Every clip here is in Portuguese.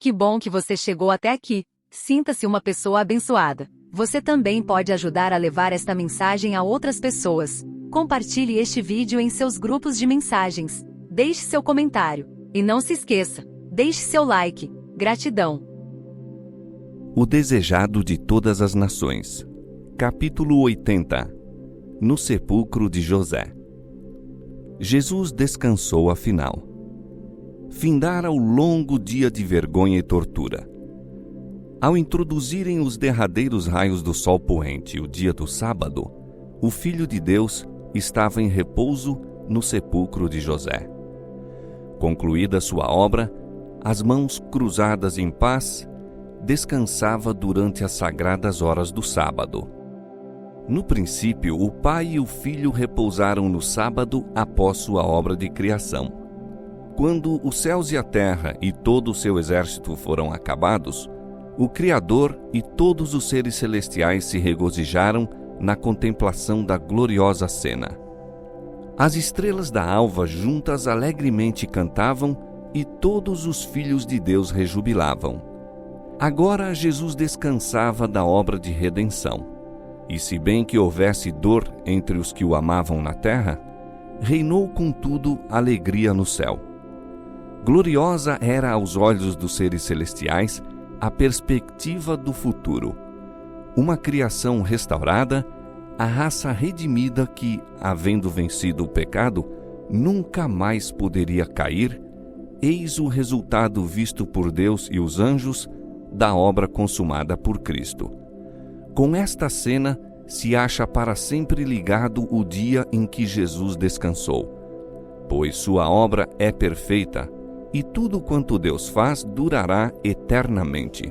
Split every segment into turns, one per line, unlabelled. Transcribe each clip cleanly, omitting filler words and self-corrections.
Que bom que você chegou até aqui. Sinta-se uma pessoa abençoada. Você também pode ajudar a levar esta mensagem a outras pessoas. Compartilhe este vídeo em seus grupos de mensagens. Deixe seu comentário. E não se esqueça, deixe seu like. Gratidão.
O desejado de todas as nações. Capítulo 80. No sepulcro de José. Jesus descansou afinal. Findara o longo dia de vergonha e tortura. Ao introduzirem os derradeiros raios do sol poente o dia do sábado, o Filho de Deus estava em repouso no sepulcro de José. Concluída sua obra, as mãos cruzadas em paz, descansava durante as sagradas horas do sábado. No princípio, o Pai e o Filho repousaram no sábado após sua obra de criação. Quando os céus e a terra e todo o seu exército foram acabados, o Criador e todos os seres celestiais se regozijaram na contemplação da gloriosa cena. As estrelas da alva juntas alegremente cantavam e todos os filhos de Deus rejubilavam. Agora Jesus descansava da obra de redenção. E se bem que houvesse dor entre os que o amavam na terra, reinou contudo alegria no céu. Gloriosa era aos olhos dos seres celestiais a perspectiva do futuro. Uma criação restaurada, a raça redimida que, havendo vencido o pecado, nunca mais poderia cair, eis o resultado visto por Deus e os anjos da obra consumada por Cristo. Com esta cena se acha para sempre ligado o dia em que Jesus descansou, pois sua obra é perfeita, e tudo quanto Deus faz durará eternamente.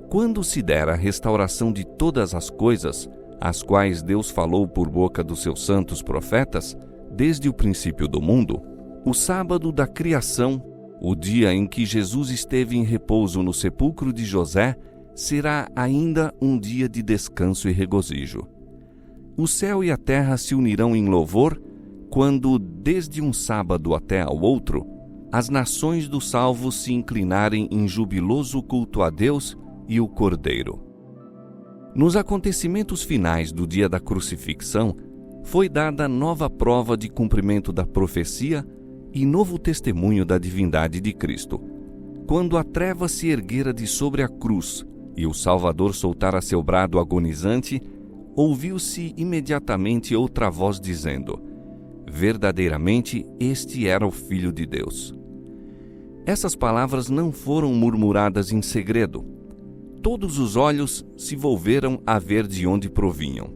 Quando se der a restauração de todas as coisas, as quais Deus falou por boca dos seus santos profetas, desde o princípio do mundo, o sábado da criação, o dia em que Jesus esteve em repouso no sepulcro de José, será ainda um dia de descanso e regozijo. O céu e a terra se unirão em louvor, quando, desde um sábado até ao outro, as nações dos salvos se inclinarem em jubiloso culto a Deus e o Cordeiro. Nos acontecimentos finais do dia da crucifixão, foi dada nova prova de cumprimento da profecia e novo testemunho da divindade de Cristo. Quando a treva se erguera de sobre a cruz e o Salvador soltara seu brado agonizante, ouviu-se imediatamente outra voz dizendo: verdadeiramente este era o Filho de Deus. Essas palavras não foram murmuradas em segredo. Todos os olhos se volveram a ver de onde provinham.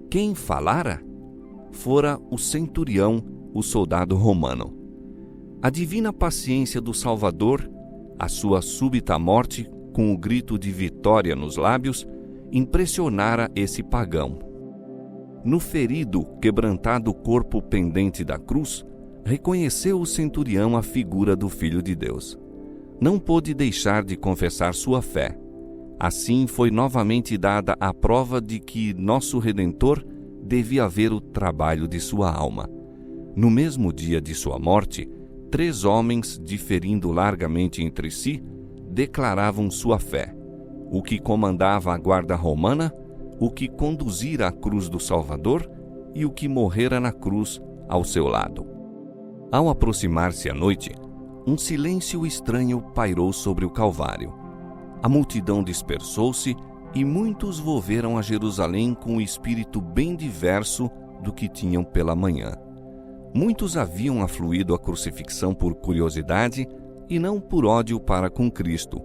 Quem falara? Fora o centurião, o soldado romano. A divina paciência do Salvador, a sua súbita morte, com o grito de vitória nos lábios, impressionara esse pagão. No ferido, quebrantado corpo pendente da cruz, reconheceu o centurião a figura do Filho de Deus. Não pôde deixar de confessar sua fé. Assim foi novamente dada a prova de que nosso Redentor devia ver o trabalho de sua alma. No mesmo dia de sua morte, 3 homens, diferindo largamente entre si, declaravam sua fé: o que comandava a guarda romana, o que conduzira a cruz do Salvador e o que morrera na cruz ao seu lado. Ao aproximar-se a noite, um silêncio estranho pairou sobre o Calvário. A multidão dispersou-se e muitos volveram a Jerusalém com o espírito bem diverso do que tinham pela manhã. Muitos haviam afluído à crucifixão por curiosidade e não por ódio para com Cristo.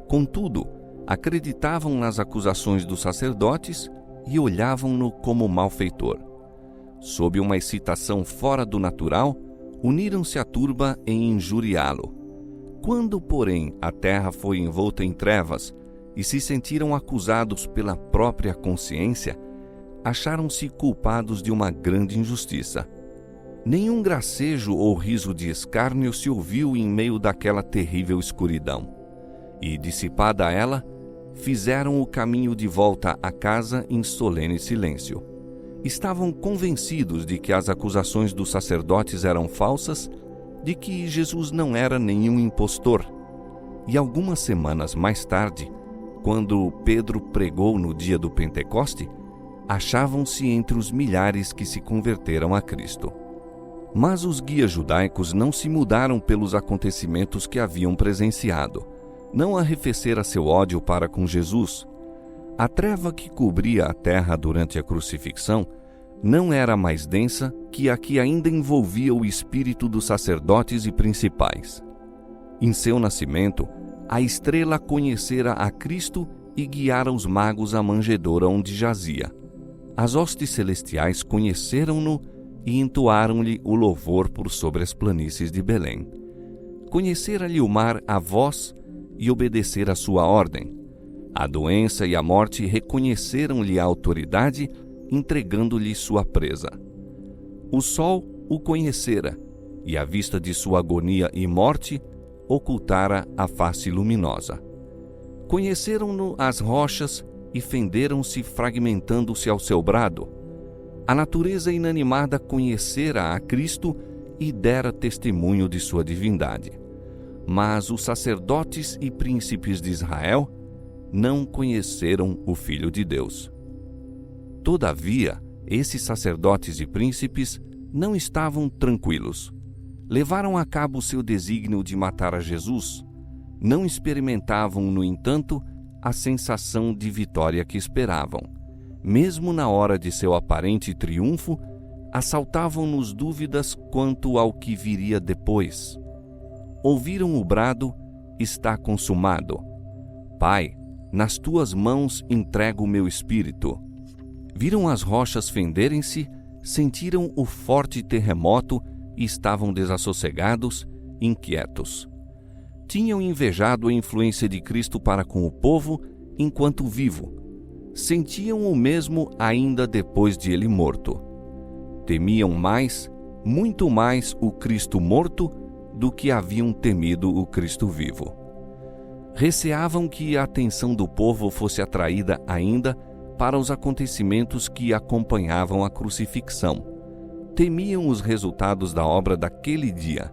Contudo, acreditavam nas acusações dos sacerdotes e olhavam-no como malfeitor. Sob uma excitação fora do natural, uniram-se à turba em injuriá-lo. Quando, porém, a terra foi envolta em trevas e se sentiram acusados pela própria consciência, acharam-se culpados de uma grande injustiça. Nenhum gracejo ou riso de escárnio se ouviu em meio daquela terrível escuridão. E, dissipada ela, fizeram o caminho de volta à casa em solene silêncio. Estavam convencidos de que as acusações dos sacerdotes eram falsas, de que Jesus não era nenhum impostor. E algumas semanas mais tarde, quando Pedro pregou no dia do Pentecoste, achavam-se entre os milhares que se converteram a Cristo. Mas os guias judaicos não se mudaram pelos acontecimentos que haviam presenciado. Não arrefecera seu ódio para com Jesus. A treva que cobria a terra durante a crucifixão não era mais densa que a que ainda envolvia o espírito dos sacerdotes e principais. Em seu nascimento, a estrela conhecera a Cristo e guiara os magos à manjedoura onde jazia. As hostes celestiais conheceram-no e entoaram-lhe o louvor por sobre as planícies de Belém. Conhecera-lhe o mar a voz e obedecera a sua ordem. A doença e a morte reconheceram-lhe a autoridade, entregando-lhe sua presa. O sol o conhecera, e à vista de sua agonia e morte, ocultara a face luminosa. Conheceram-no as rochas e fenderam-se, fragmentando-se ao seu brado. A natureza inanimada conhecera a Cristo e dera testemunho de sua divindade. Mas os sacerdotes e príncipes de Israel não conheceram o Filho de Deus. Todavia, esses sacerdotes e príncipes não estavam tranquilos. Levaram a cabo seu desígnio de matar a Jesus. Não experimentavam, no entanto, a sensação de vitória que esperavam. Mesmo na hora de seu aparente triunfo, assaltavam-nos dúvidas quanto ao que viria depois. Ouviram o brado: está consumado. Pai, nas tuas mãos entrego o meu espírito. Viram as rochas fenderem-se, sentiram o forte terremoto e estavam desassossegados, inquietos. Tinham invejado a influência de Cristo para com o povo enquanto vivo. Sentiam o mesmo ainda depois de ele morto. Temiam mais, muito mais, o Cristo morto do que haviam temido o Cristo vivo. Receavam que a atenção do povo fosse atraída ainda para os acontecimentos que acompanhavam a crucifixão. Temiam os resultados da obra daquele dia.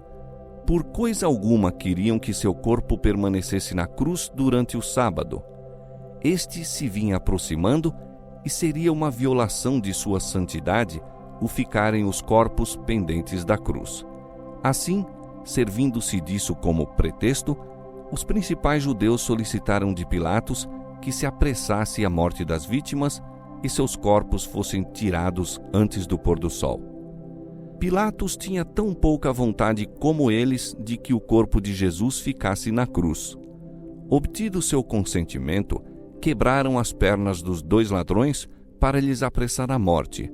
Por coisa alguma queriam que seu corpo permanecesse na cruz durante o sábado. Este se vinha aproximando e seria uma violação de sua santidade o ficarem os corpos pendentes da cruz. Assim, servindo-se disso como pretexto, os principais judeus solicitaram de Pilatos que se apressasse a morte das vítimas e seus corpos fossem tirados antes do pôr do sol. Pilatos tinha tão pouca vontade como eles de que o corpo de Jesus ficasse na cruz. Obtido seu consentimento, quebraram as pernas dos 2 ladrões para lhes apressar a morte,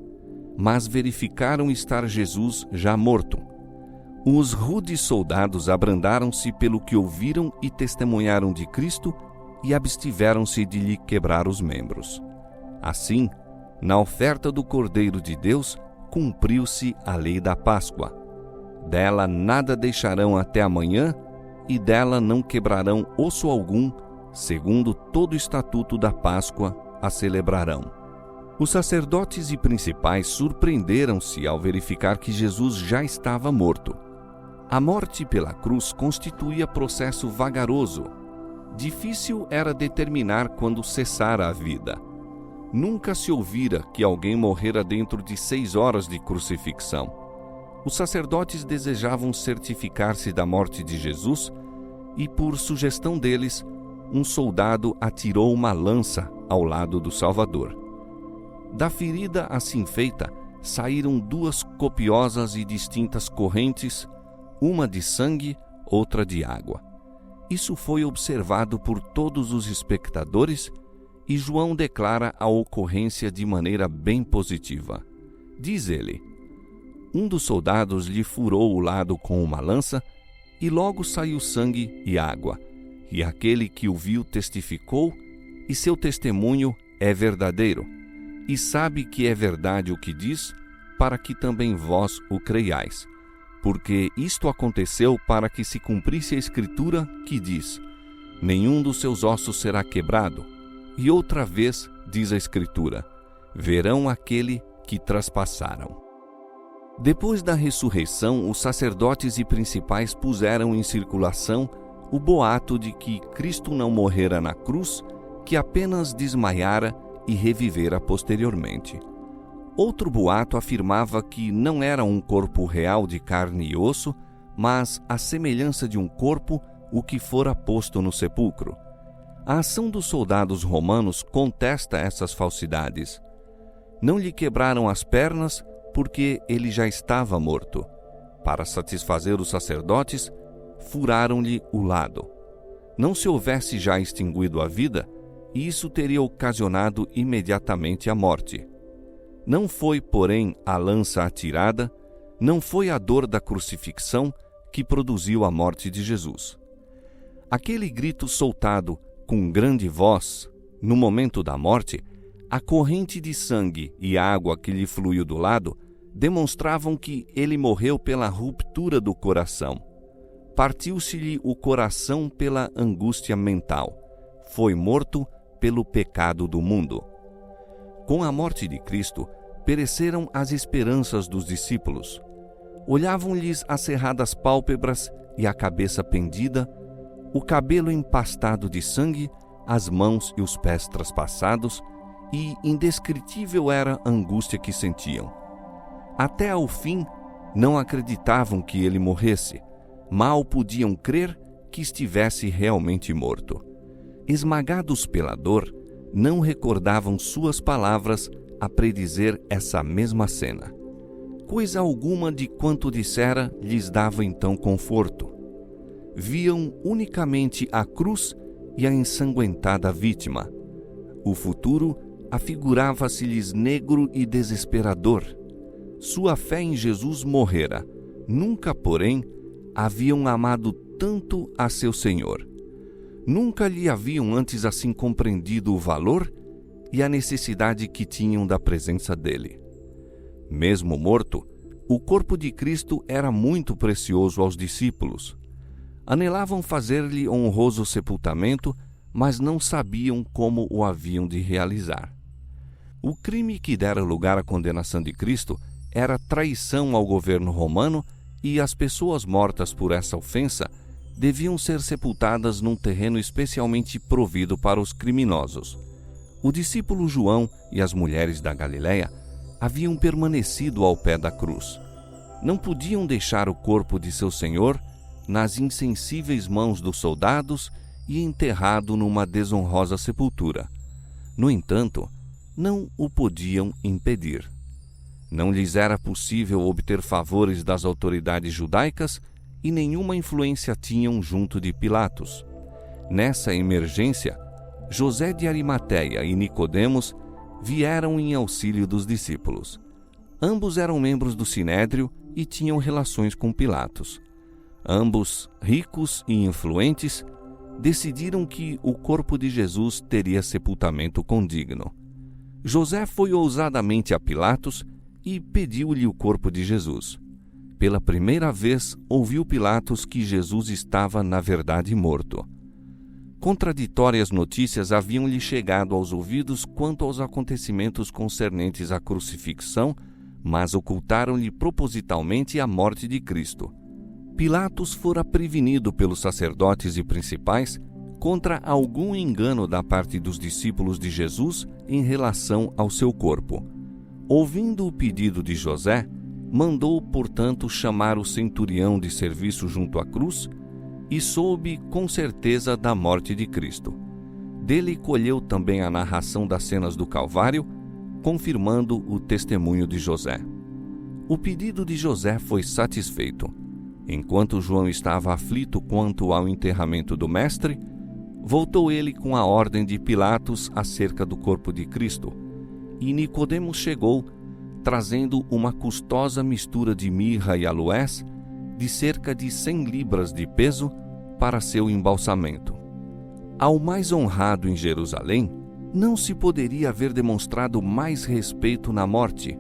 mas verificaram estar Jesus já morto. Os rudes soldados abrandaram-se pelo que ouviram e testemunharam de Cristo e abstiveram-se de lhe quebrar os membros. Assim, na oferta do Cordeiro de Deus, cumpriu-se a lei da Páscoa. Dela nada deixarão até amanhã, e dela não quebrarão osso algum, segundo todo o estatuto da Páscoa a celebrarão. Os sacerdotes e principais surpreenderam-se ao verificar que Jesus já estava morto. A morte pela cruz constituía processo vagaroso. Difícil era determinar quando cessara a vida. Nunca se ouvira que alguém morrera dentro de 6 horas de crucifixão. Os sacerdotes desejavam certificar-se da morte de Jesus e, por sugestão deles, um soldado atirou uma lança ao lado do Salvador. Da ferida assim feita, saíram 2 copiosas e distintas correntes, uma de sangue, outra de água. Isso foi observado por todos os espectadores e João declara a ocorrência de maneira bem positiva. Diz ele: um dos soldados lhe furou o lado com uma lança e logo saiu sangue e água. E aquele que o viu testificou, e seu testemunho é verdadeiro. E sabe que é verdade o que diz, para que também vós o creiais. Porque isto aconteceu para que se cumprisse a Escritura que diz: nenhum dos seus ossos será quebrado. E outra vez, diz a Escritura: verão aquele que traspassaram. Depois da ressurreição, os sacerdotes e principais puseram em circulação o boato de que Cristo não morrera na cruz, que apenas desmaiara e revivera posteriormente. Outro boato afirmava que não era um corpo real de carne e osso, mas a semelhança de um corpo, o que fora posto no sepulcro. A ação dos soldados romanos contesta essas falsidades. Não lhe quebraram as pernas porque ele já estava morto. Para satisfazer os sacerdotes, furaram-lhe o lado. Não se houvesse já extinguido a vida, isso teria ocasionado imediatamente a morte. Não foi, porém, a lança atirada, não foi a dor da crucifixão que produziu a morte de Jesus. Aquele grito soltado com grande voz, no momento da morte, a corrente de sangue e água que lhe fluiu do lado demonstravam que ele morreu pela ruptura do coração. Partiu-se-lhe o coração pela angústia mental. Foi morto pelo pecado do mundo. Com a morte de Cristo, pereceram as esperanças dos discípulos. Olhavam-lhes as cerradas pálpebras e a cabeça pendida, o cabelo empastado de sangue, as mãos e os pés traspassados, e indescritível era a angústia que sentiam. Até ao fim, não acreditavam que ele morresse, mal podiam crer que estivesse realmente morto. Esmagados pela dor, não recordavam suas palavras a predizer essa mesma cena. Coisa alguma de quanto dissera lhes dava então conforto. Viam unicamente a cruz e a ensanguentada vítima. O futuro afigurava-se-lhes negro e desesperador. Sua fé em Jesus morrera. Nunca, porém, haviam amado tanto a seu Senhor. Nunca lhe haviam antes assim compreendido o valor e a necessidade que tinham da presença dele. Mesmo morto, o corpo de Cristo era muito precioso aos discípulos. Anelavam fazer-lhe honroso sepultamento, mas não sabiam como o haviam de realizar. O crime que dera lugar à condenação de Cristo era traição ao governo romano, e as pessoas mortas por essa ofensa deviam ser sepultadas num terreno especialmente provido para os criminosos. O discípulo João e as mulheres da Galileia haviam permanecido ao pé da cruz. Não podiam deixar o corpo de seu Senhor nas insensíveis mãos dos soldados e enterrado numa desonrosa sepultura. No entanto, não o podiam impedir. Não lhes era possível obter favores das autoridades judaicas e nenhuma influência tinham junto de Pilatos. Nessa emergência, José de Arimateia e Nicodemos vieram em auxílio dos discípulos. Ambos eram membros do Sinédrio e tinham relações com Pilatos. Ambos, ricos e influentes, decidiram que o corpo de Jesus teria sepultamento condigno. José foi ousadamente a Pilatos e pediu-lhe o corpo de Jesus. Pela primeira vez, ouviu Pilatos que Jesus estava, na verdade, morto. Contraditórias notícias haviam-lhe chegado aos ouvidos quanto aos acontecimentos concernentes à crucifixão, mas ocultaram-lhe propositalmente a morte de Cristo. Pilatos fora prevenido pelos sacerdotes e principais contra algum engano da parte dos discípulos de Jesus em relação ao seu corpo. Ouvindo o pedido de José, mandou, portanto, chamar o centurião de serviço junto à cruz e soube com certeza da morte de Cristo. Dele colheu também a narração das cenas do Calvário, confirmando o testemunho de José. O pedido de José foi satisfeito. Enquanto João estava aflito quanto ao enterramento do Mestre, voltou ele com a ordem de Pilatos acerca do corpo de Cristo, e Nicodemos chegou, trazendo uma custosa mistura de mirra e aloés, de cerca de 100 libras de peso, para seu embalsamento. Ao mais honrado em Jerusalém, não se poderia haver demonstrado mais respeito na morte.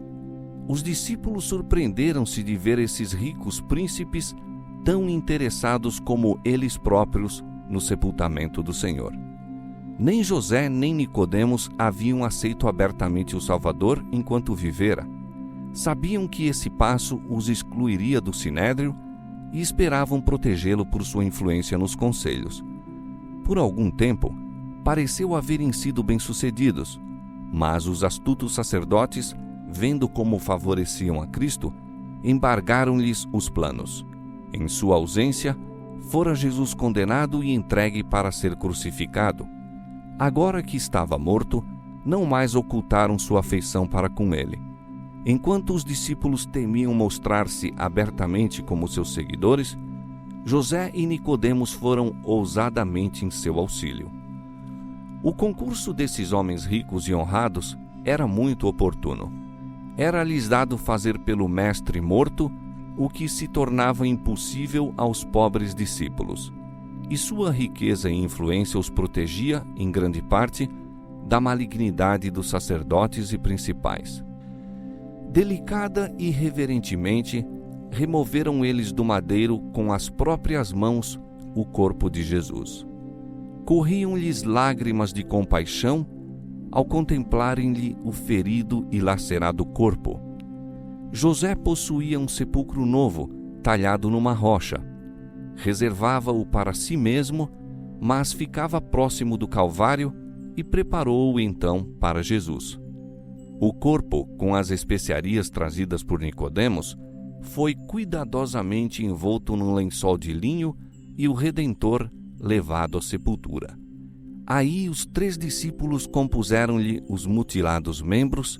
Os discípulos surpreenderam-se de ver esses ricos príncipes tão interessados como eles próprios no sepultamento do Senhor. Nem José nem Nicodemos haviam aceito abertamente o Salvador enquanto vivera. Sabiam que esse passo os excluiria do Sinédrio e esperavam protegê-lo por sua influência nos conselhos. Por algum tempo, pareceu haverem sido bem-sucedidos, mas os astutos sacerdotes, vendo como favoreciam a Cristo, embargaram-lhes os planos. Em sua ausência, fora Jesus condenado e entregue para ser crucificado. Agora que estava morto, não mais ocultaram sua afeição para com ele. Enquanto os discípulos temiam mostrar-se abertamente como seus seguidores, José e Nicodemos foram ousadamente em seu auxílio. O concurso desses homens ricos e honrados era muito oportuno. Era-lhes dado fazer pelo mestre morto o que se tornava impossível aos pobres discípulos, e sua riqueza e influência os protegia, em grande parte, da malignidade dos sacerdotes e principais. Delicada e reverentemente, removeram eles do madeiro com as próprias mãos o corpo de Jesus. Corriam-lhes lágrimas de compaixão ao contemplarem-lhe o ferido e lacerado corpo. José possuía um sepulcro novo, talhado numa rocha. Reservava-o para si mesmo, mas ficava próximo do Calvário e preparou-o então para Jesus. O corpo, com as especiarias trazidas por Nicodemos, foi cuidadosamente envolto num lençol de linho e o Redentor levado à sepultura. Aí os 3 discípulos compuseram-lhe os mutilados membros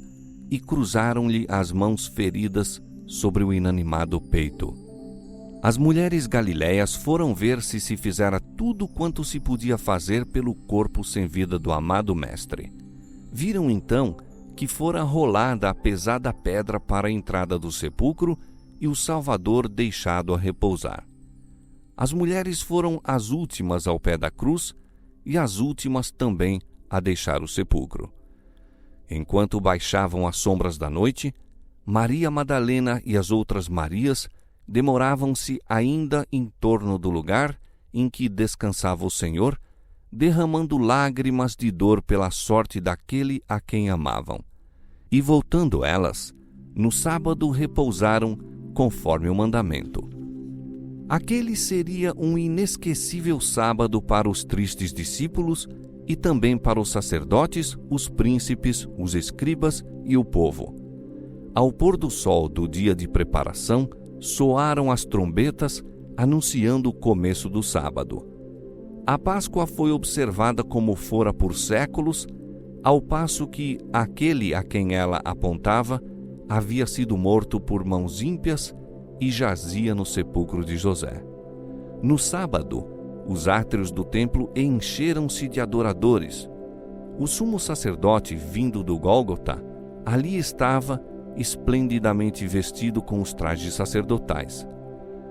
e cruzaram-lhe as mãos feridas sobre o inanimado peito. As mulheres galileias foram ver se fizera tudo quanto se podia fazer pelo corpo sem vida do amado mestre. Viram então que fora rolada a pesada pedra para a entrada do sepulcro e o Salvador deixado a repousar. As mulheres foram as últimas ao pé da cruz e as últimas também a deixar o sepulcro. Enquanto baixavam as sombras da noite, Maria Madalena e as outras Marias demoravam-se ainda em torno do lugar em que descansava o Senhor, derramando lágrimas de dor pela sorte daquele a quem amavam. E voltando elas, no sábado repousaram conforme o mandamento. Aquele seria um inesquecível sábado para os tristes discípulos e também para os sacerdotes, os príncipes, os escribas e o povo. Ao pôr do sol do dia de preparação, soaram as trombetas, anunciando o começo do sábado. A Páscoa foi observada como fora por séculos, ao passo que aquele a quem ela apontava havia sido morto por mãos ímpias e jazia no sepulcro de José. No sábado, os átrios do templo encheram-se de adoradores. O sumo sacerdote, vindo do Gólgota, ali estava, esplendidamente vestido com os trajes sacerdotais.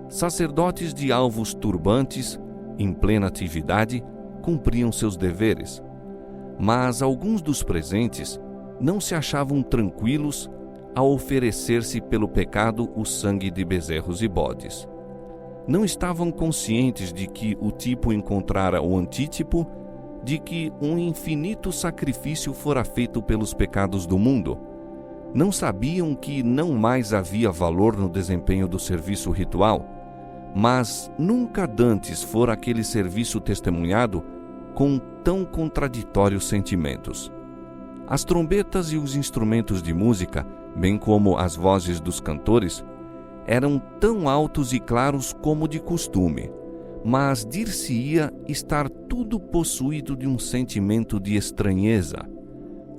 Sacerdotes de alvos turbantes, em plena atividade, cumpriam seus deveres. Mas alguns dos presentes não se achavam tranquilos ao oferecer-se pelo pecado o sangue de bezerros e bodes. Não estavam conscientes de que o tipo encontrara o antítipo, de que um infinito sacrifício fora feito pelos pecados do mundo. Não sabiam que não mais havia valor no desempenho do serviço ritual, mas nunca dantes fora aquele serviço testemunhado com tão contraditórios sentimentos. As trombetas e os instrumentos de música, bem como as vozes dos cantores, eram tão altos e claros como de costume, mas dir-se-ia estar tudo possuído de um sentimento de estranheza.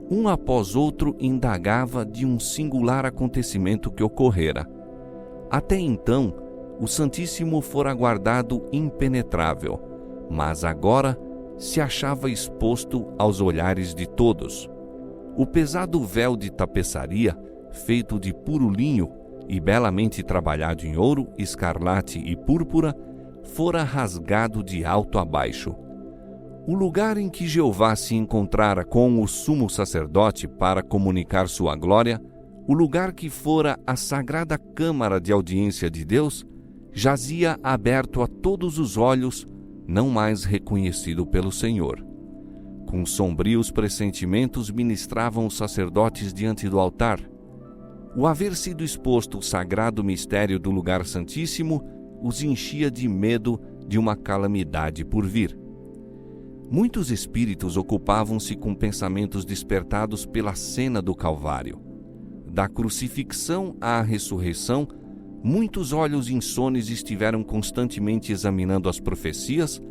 Um após outro indagava de um singular acontecimento que ocorrera. Até então, o Santíssimo fora guardado impenetrável, mas agora se achava exposto aos olhares de todos. O pesado véu de tapeçaria, feito de puro linho e belamente trabalhado em ouro, escarlate e púrpura, fora rasgado de alto a baixo. O lugar em que Jeová se encontrara com o sumo sacerdote para comunicar sua glória, o lugar que fora a sagrada câmara de audiência de Deus, jazia aberto a todos os olhos, não mais reconhecido pelo Senhor. Com sombrios pressentimentos ministravam os sacerdotes diante do altar. O haver sido exposto o sagrado mistério do lugar santíssimo os enchia de medo de uma calamidade por vir. Muitos espíritos ocupavam-se com pensamentos despertados pela cena do Calvário. Da crucifixão à ressurreição, muitos olhos insones estiveram constantemente examinando as profecias,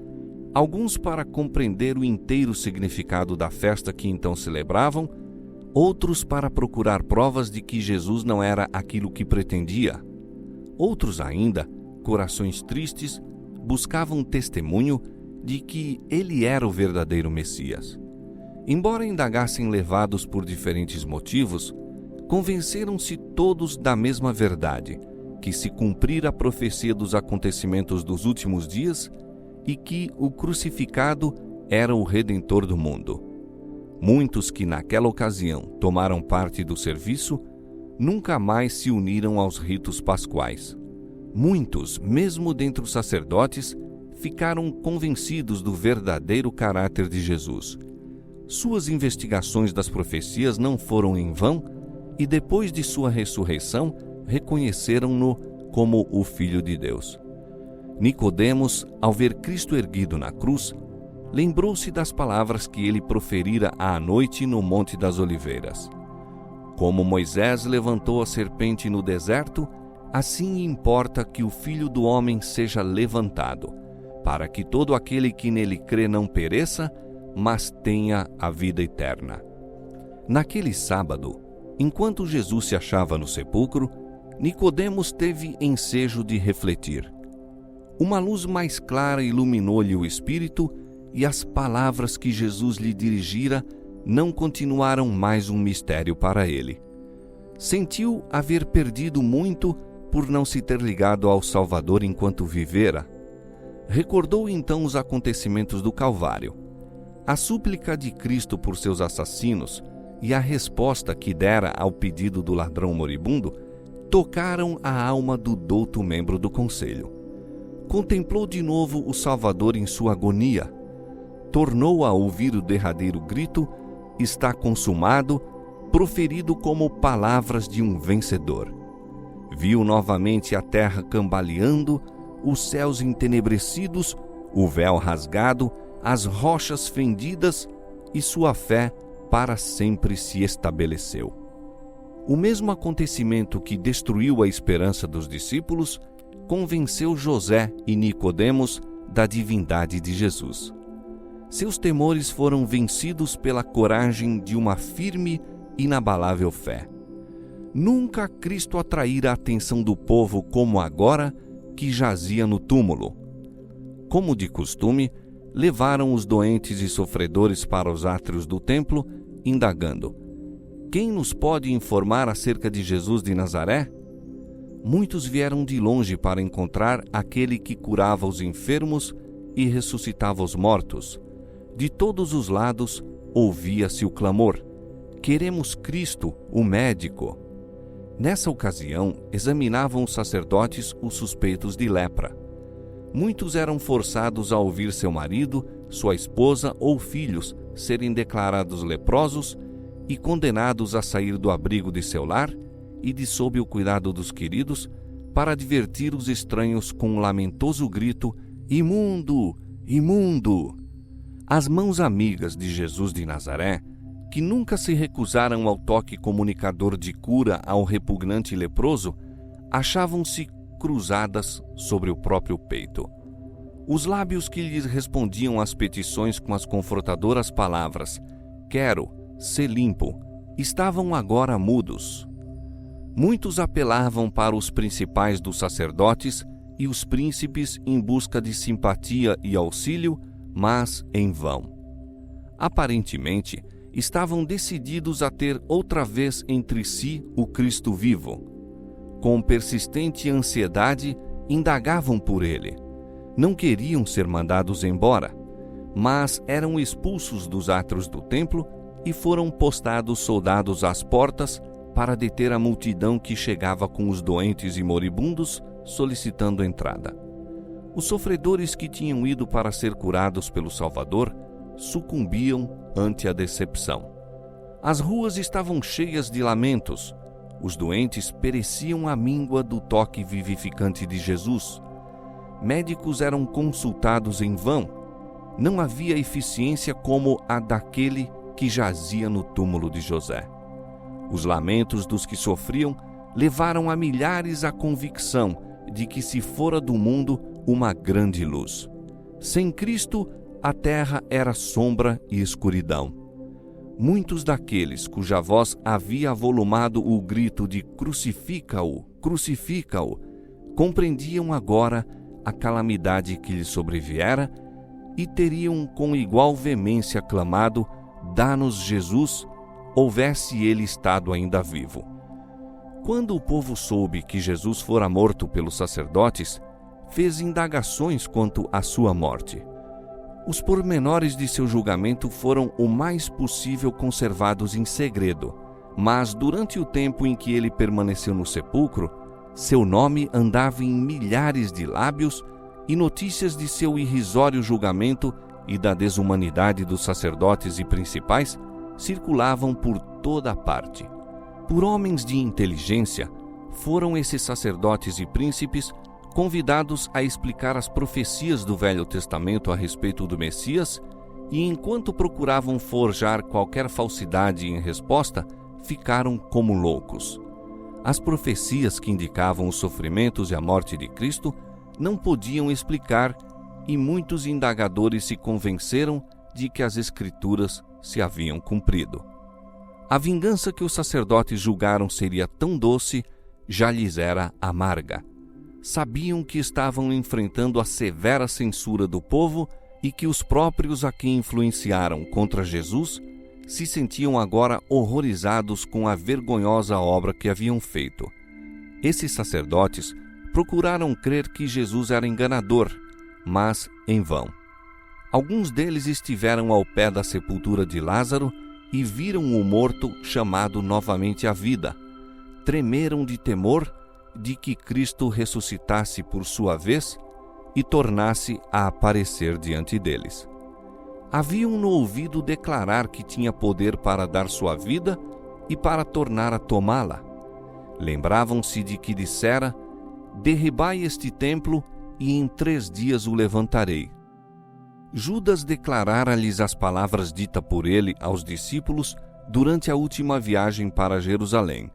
alguns para compreender o inteiro significado da festa que então celebravam, outros para procurar provas de que Jesus não era aquilo que pretendia. Outros ainda, corações tristes, buscavam testemunho de que ele era o verdadeiro Messias. Embora indagassem levados por diferentes motivos, convenceram-se todos da mesma verdade, que se cumprira a profecia dos acontecimentos dos últimos dias e que o crucificado era o Redentor do mundo. Muitos que naquela ocasião tomaram parte do serviço nunca mais se uniram aos ritos pascuais. Muitos, mesmo dentre os sacerdotes, ficaram convencidos do verdadeiro caráter de Jesus. Suas investigações das profecias não foram em vão e depois de sua ressurreição reconheceram-no como o Filho de Deus. Nicodemos, ao ver Cristo erguido na cruz, lembrou-se das palavras que ele proferira à noite no Monte das Oliveiras. Como Moisés levantou a serpente no deserto, assim importa que o Filho do Homem seja levantado, para que todo aquele que nele crê não pereça, mas tenha a vida eterna. Naquele sábado, enquanto Jesus se achava no sepulcro, Nicodemos teve ensejo de refletir. Uma luz mais clara iluminou-lhe o espírito e as palavras que Jesus lhe dirigira não continuaram mais um mistério para ele. Sentiu haver perdido muito por não se ter ligado ao Salvador enquanto vivera. Recordou então os acontecimentos do Calvário, a súplica de Cristo por seus assassinos e a resposta que dera ao pedido do ladrão moribundo tocaram a alma do douto membro do conselho. Contemplou de novo o Salvador em sua agonia. Tornou a ouvir o derradeiro grito, está consumado, proferido como palavras de um vencedor. Viu novamente a terra cambaleando, os céus entenebrecidos, o véu rasgado, as rochas fendidas, e sua fé para sempre se estabeleceu. O mesmo acontecimento que destruiu a esperança dos discípulos convenceu José e Nicodemos da divindade de Jesus. Seus temores foram vencidos pela coragem de uma firme, inabalável fé. Nunca Cristo atraíra a atenção do povo como agora que jazia no túmulo. Como de costume, levaram os doentes e sofredores para os átrios do templo, indagando: quem nos pode informar acerca de Jesus de Nazaré? Muitos vieram de longe para encontrar aquele que curava os enfermos e ressuscitava os mortos. De todos os lados ouvia-se o clamor: queremos Cristo, o médico. Nessa ocasião, examinavam os sacerdotes os suspeitos de lepra. Muitos eram forçados a ouvir seu marido, sua esposa ou filhos serem declarados leprosos e condenados a sair do abrigo de seu lar e de sob o cuidado dos queridos, para divertir os estranhos com um lamentoso grito: imundo, imundo! As mãos amigas de Jesus de Nazaré, que nunca se recusaram ao toque comunicador de cura ao repugnante leproso, achavam-se cruzadas sobre o próprio peito. Os lábios que lhes respondiam às petições com as confortadoras palavras: quero, ser limpo, estavam agora mudos. Muitos apelavam para os principais dos sacerdotes e os príncipes em busca de simpatia e auxílio, mas em vão. Aparentemente, estavam decididos a ter outra vez entre si o Cristo vivo. Com persistente ansiedade, indagavam por ele. Não queriam ser mandados embora, mas eram expulsos dos átrios do templo e foram postados soldados às portas para deter a multidão que chegava com os doentes e moribundos solicitando entrada. Os sofredores que tinham ido para ser curados pelo Salvador sucumbiam ante a decepção. As ruas estavam cheias de lamentos. Os doentes pereciam à míngua do toque vivificante de Jesus. médicos eram consultados em vão. Não havia eficiência como a daquele que jazia no túmulo de José. Os lamentos dos que sofriam levaram a milhares à convicção de que se fora do mundo uma grande luz. Sem Cristo, a terra era sombra e escuridão. Muitos daqueles cuja voz havia avolumado o grito de crucifica-o, crucifica-o, compreendiam agora a calamidade que lhe sobreviera e teriam com igual veemência clamado: dá-nos Jesus, houvesse ele estado ainda vivo. Quando o povo soube que Jesus fora morto pelos sacerdotes, fez indagações quanto à sua morte. Os pormenores de seu julgamento foram o mais possível conservados em segredo, mas durante o tempo em que ele permaneceu no sepulcro, seu nome andava em milhares de lábios e notícias de seu irrisório julgamento e da desumanidade dos sacerdotes e principais circulavam por toda a parte. Por homens de inteligência, foram esses sacerdotes e príncipes convidados a explicar as profecias do Velho Testamento a respeito do Messias, e enquanto procuravam forjar qualquer falsidade em resposta, ficaram como loucos. As profecias que indicavam os sofrimentos e a morte de Cristo não podiam explicar, e muitos indagadores se convenceram de que as Escrituras se haviam cumprido. A vingança que os sacerdotes julgaram seria tão doce, já lhes era amarga. Sabiam que estavam enfrentando a severa censura do povo e que os próprios a que influenciaram contra Jesus se sentiam agora horrorizados com a vergonhosa obra que haviam feito. Esses sacerdotes procuraram crer que Jesus era enganador, mas em vão. Alguns deles estiveram ao pé da sepultura de Lázaro e viram o morto chamado novamente à vida. Tremeram de temor de que Cristo ressuscitasse por sua vez e tornasse a aparecer diante deles. Haviam-no ouvido declarar que tinha poder para dar sua vida e para tornar a tomá-la. Lembravam-se de que dissera: derribai este templo e em 3 dias o levantarei. Judas declarara-lhes as palavras ditas por ele aos discípulos durante a última viagem para Jerusalém: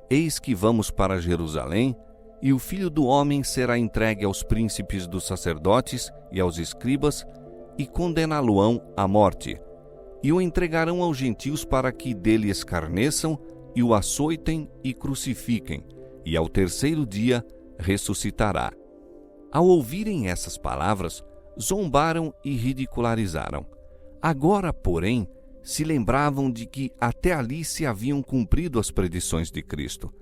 eis que vamos para Jerusalém, e o Filho do Homem será entregue aos príncipes dos sacerdotes e aos escribas, e condená-lo-ão à morte, e o entregarão aos gentios para que dele escarneçam, e o açoitem e crucifiquem, e ao 3º dia ressuscitará. Ao ouvirem essas palavras, zombaram e ridicularizaram. Agora, porém, se lembravam de que até ali se haviam cumprido as predições de Cristo.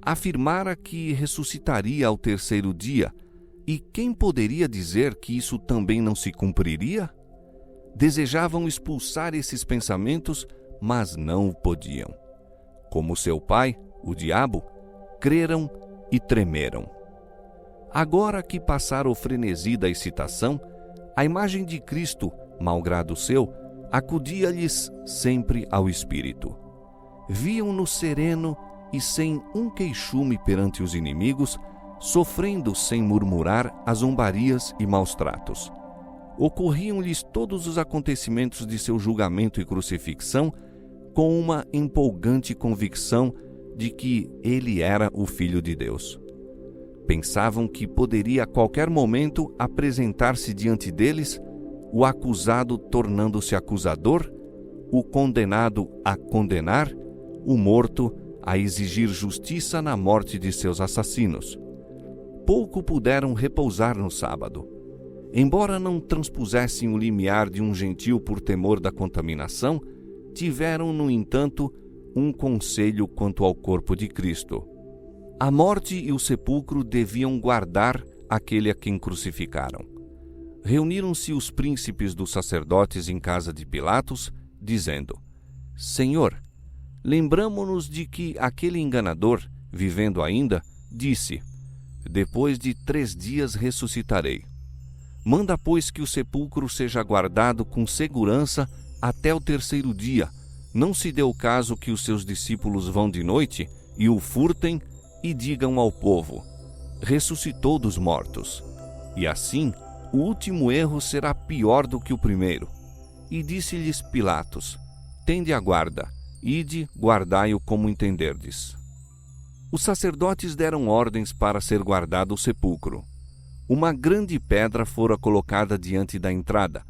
Afirmara que ressuscitaria ao 3º dia, e quem poderia dizer que isso também não se cumpriria? Desejavam expulsar esses pensamentos, mas não o podiam. Como seu pai, o diabo, creram e tremeram. Agora que passara o frenesi da excitação, a imagem de Cristo, malgrado seu, acudia-lhes sempre ao espírito. Viam-no sereno e sem um queixume perante os inimigos, sofrendo sem murmurar as zombarias e maus tratos. Ocorriam-lhes todos os acontecimentos de seu julgamento e crucifixão com uma empolgante convicção de que ele era o Filho de Deus. Pensavam que poderia a qualquer momento apresentar-se diante deles o acusado tornando-se acusador, o condenado a condenar, o morto a exigir justiça na morte de seus assassinos. Pouco puderam repousar no sábado. Embora não transpusessem o limiar de um gentil por temor da contaminação, tiveram, no entanto, um conselho quanto ao corpo de Cristo. A morte e o sepulcro deviam guardar aquele a quem crucificaram. Reuniram-se os príncipes dos sacerdotes em casa de Pilatos, dizendo: Senhor, lembramo-nos de que aquele enganador, vivendo ainda, disse: depois de 3 dias ressuscitarei. Manda, pois, que o sepulcro seja guardado com segurança até o 3º dia. Não se dê o caso que os seus discípulos vão de noite e o furtem e digam ao povo: ressuscitou dos mortos. E assim, o último erro será pior do que o primeiro. E disse-lhes Pilatos: Tende a guarda, ide, guardai-o como entenderdes. Os sacerdotes deram ordens para ser guardado o sepulcro. Uma grande pedra fora colocada diante da entrada.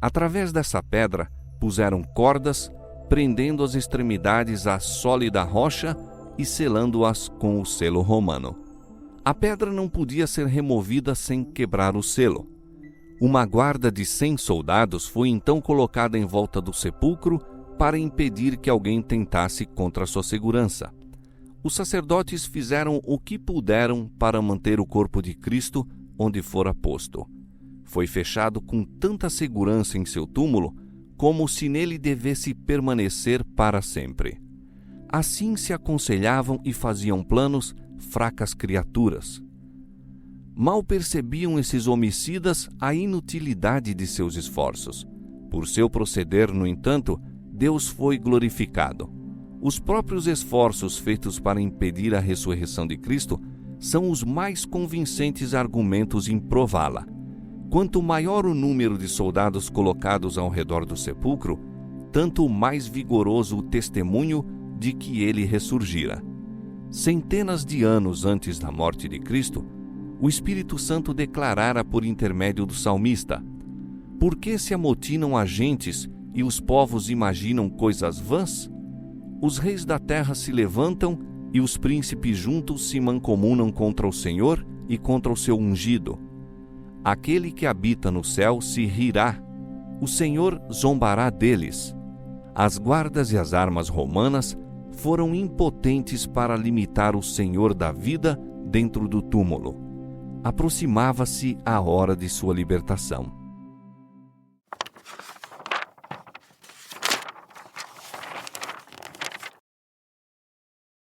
Através dessa pedra, puseram cordas, prendendo as extremidades à sólida rocha e selando-as com o selo romano. A pedra não podia ser removida sem quebrar o selo. Uma guarda de 100 soldados foi então colocada em volta do sepulcro para impedir que alguém tentasse contra sua segurança. Os sacerdotes fizeram o que puderam para manter o corpo de Cristo onde fora posto. Foi fechado com tanta segurança em seu túmulo como se nele devesse permanecer para sempre. Assim se aconselhavam e faziam planos fracas criaturas. Mal percebiam esses homicidas a inutilidade de seus esforços. Por seu proceder, no entanto, Deus foi glorificado. Os próprios esforços feitos para impedir a ressurreição de Cristo são os mais convincentes argumentos em prová-la. Quanto maior o número de soldados colocados ao redor do sepulcro, tanto mais vigoroso o testemunho de que ele ressurgira. Centenas de anos antes da morte de Cristo, o Espírito Santo declarara por intermédio do salmista: Por que se amotinam as gentes e os povos imaginam coisas vãs? Os reis da terra se levantam e os príncipes juntos se mancomunam contra o Senhor e contra o seu ungido. Aquele que habita no céu se rirá. O Senhor zombará deles. As guardas e as armas romanas foram impotentes para limitar o Senhor da vida dentro do túmulo. Aproximava-se a hora de sua libertação.